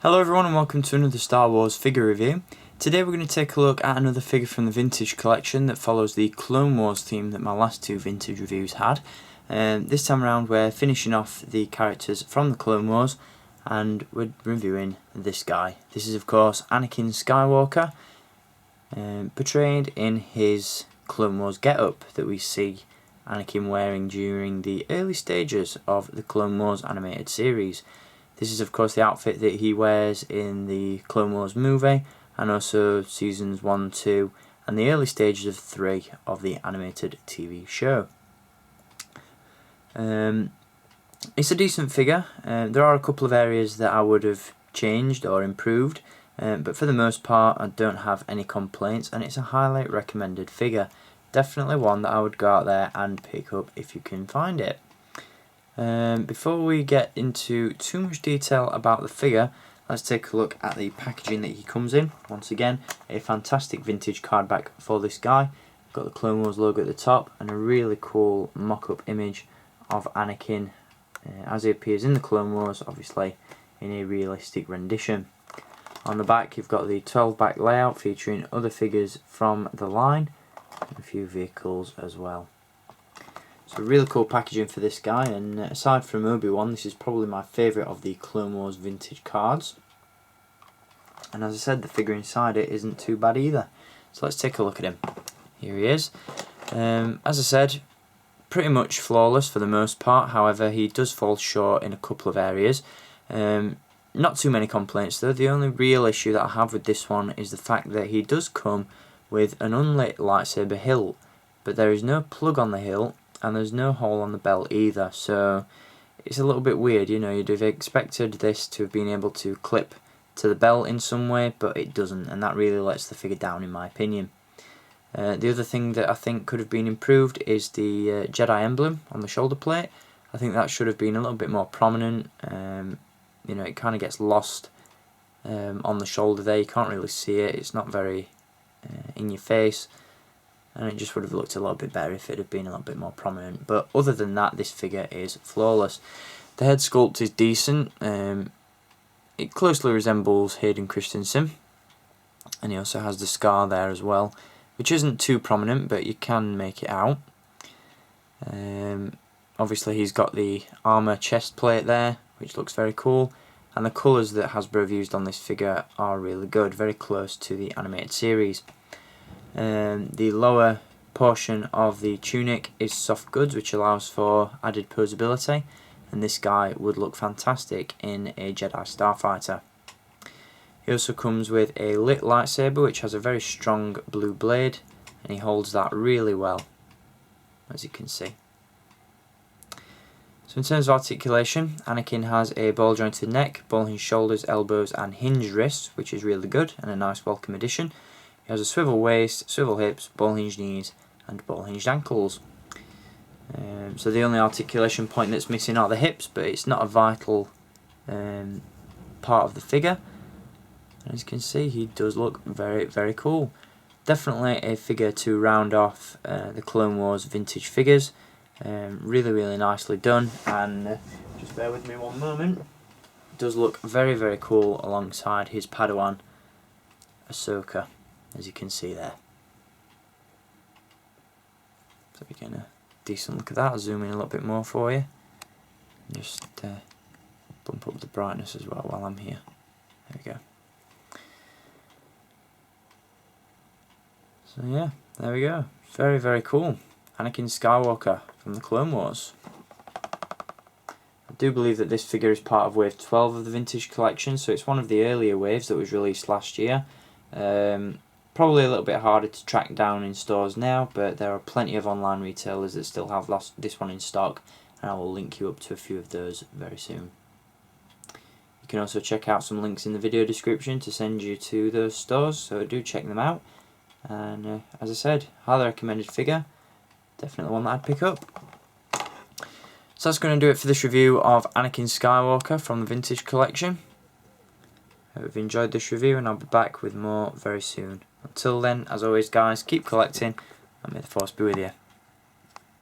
Hello everyone and welcome to another Star Wars figure review. Today we're going to take a look at another figure from the vintage collection that follows the Clone Wars theme that my last two vintage reviews had. This time around we're finishing off the characters from the Clone Wars and we're reviewing this guy. This is of course Anakin Skywalker, portrayed in his Clone Wars get-up that we see Anakin wearing during the early stages of the Clone Wars animated series. This is of course the outfit that he wears in the Clone Wars movie and also seasons 1, 2 and the early stages of 3 of the animated TV show. It's a decent figure. There are a couple of areas that I would have changed or improved, but for the most part I don't have any complaints and it's a highly recommended figure. Definitely one that I would go out there and pick up if you can find it. Before we get into too much detail about the figure, let's take a look at the packaging that he comes in. Once again, a fantastic vintage card back for this guy. Got the Clone Wars logo at the top and a really cool mock-up image of Anakin as he appears in the Clone Wars, obviously in a realistic rendition. On the back you've got the 12-back layout featuring other figures from the line and a few vehicles as well. So really cool packaging for this guy, and aside from Obi-Wan, this is probably my favourite of the Clone Wars vintage cards. And as I said, the figure inside it isn't too bad either. So let's take a look at him. Here he is. As I said, pretty much flawless for the most part, however he does fall short in a couple of areas. Not too many complaints though. The only real issue that I have with this one is the fact that he does come with an unlit lightsaber hilt, but there is no plug on the hilt and there's no hole on the belt either, so it's a little bit weird. You know, you'd have expected this to have been able to clip to the belt in some way, but it doesn't, and that really lets the figure down in my opinion. The other thing that I think could have been improved is the Jedi emblem on the shoulder plate. I think that should have been a little bit more prominent. You know, it kind of gets lost on the shoulder there, you can't really see it, it's not very in your face. And it just would have looked a little bit better if it had been a little bit more prominent. But other than that, this figure is flawless. The head sculpt is decent. It closely resembles Hayden Christensen. And he also has the scar there as well, which isn't too prominent, but you can make it out. Obviously he's got the armour chest plate there, which looks very cool. And the colours that Hasbro have used on this figure are really good, very close to the animated series. The lower portion of the tunic is soft goods, which allows for added posability, and this guy would look fantastic in a Jedi Starfighter. He also comes with a lit lightsaber which has a very strong blue blade, and he holds that really well, as you can see. So in terms of articulation, Anakin has a ball jointed neck, ball hinged shoulders, elbows and hinged wrists, which is really good and a nice welcome addition. He has a swivel waist, swivel hips, ball hinged knees and ball hinged ankles. So the only articulation point that's missing are the hips, but it's not a vital part of the figure. And as you can see, he does look very, very cool. Definitely a figure to round off the Clone Wars vintage figures. Really, really nicely done, and just bear with me one moment. It does look very, very cool alongside his Padawan Ahsoka, as you can see there. So we're getting a decent look at that. I'll zoom in a little bit more for you. Just bump up the brightness as well while I'm here. There we go. So yeah, there we go. Very, very cool. Anakin Skywalker from the Clone Wars. I do believe that this figure is part of wave 12 of the vintage collection, so it's one of the earlier waves that was released last year. Probably a little bit harder to track down in stores now, but there are plenty of online retailers that still have this one in stock, and I will link you up to a few of those very soon. You can also check out some links in the video description to send you to those stores, so do check them out. And as I said, highly recommended figure, definitely one that I'd pick up. So that's going to do it for this review of Anakin Skywalker from the vintage collection. Hope you've enjoyed this review, and I'll be back with more very soon. Until then, as always guys, keep collecting and may the Force be with you.